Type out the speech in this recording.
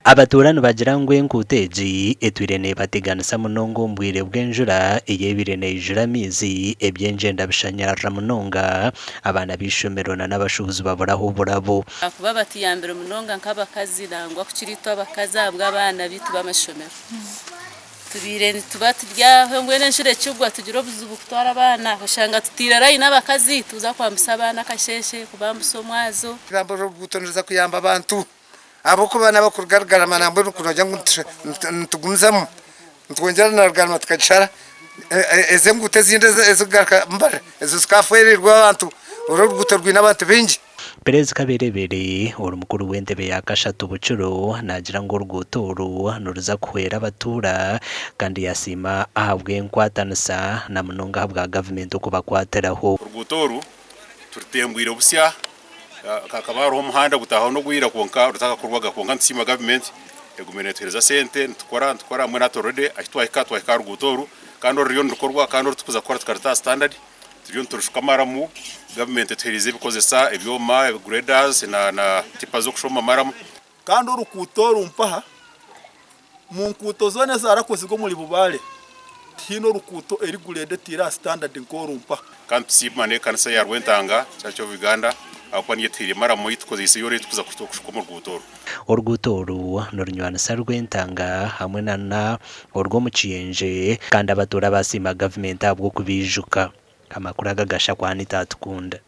abaturani bagira ngo enkuteji etwirene bateganisa munongo mbwire bw'enjura eyebirene ijura mizi ebyenjenda bishanyarra munonga abana bishomerona n'abashubuzi baburaho burabo akuba batiyambere munonga nk'abakazi nangwa kukiritwa abakazi abwa abana bitu bamashomero tubirene tuba turyaho ngwene nshure cyugwa tugira obuzubu kutwara abana ushanga tutirarayi n'abakazi tuza kwambusa abana kasheshe kubambusa omwazo kiramboro gutoneza kuyamba abantu abo kubana bakugaragara manambo kunoja ntugumzamo ntwongera nargarama tukachara ezengute zinde ezugaka mbara ezusikaferirwa abantu urugutorwa n'abantu benji Perez Kaberebere uri mukuru w'entebe ya kashatu bucuro nagira ngo urugutoro nuruza kuhera abatura kandi yasima ahabwe nkwatanisa na munonga habwa government kuba kwateraho urugutoro turutembwire busya kakabaro umuhanda gutaha no guhira konka rutaka kurwaga konka nsima government egumenetereza sente ntukora mwe natorode ahitwa ikatwa rugutoro kandi ryo ndukorwa kandi tukuza kora tukarata standard turiyo turushukamara mu government terize bikozesa ebyoma graders na tipa zo kushoma maramu kandi urukuto rumpaha mu nkuto zone zarakoze go muri bubale tino rukuto eri gurede tira standard ngo rumpa kandi sibane kanisa ya Rwentanga cyacho Uganda akwaniye tiri maramu yitkozese yore tukuza kushukoma urugutoro n'urunywana sa Rwentanga hamwe na urwo mu Kiyenje kandi abatura basima government abwo kubijuka amakuru agagasha kwa nitatukunda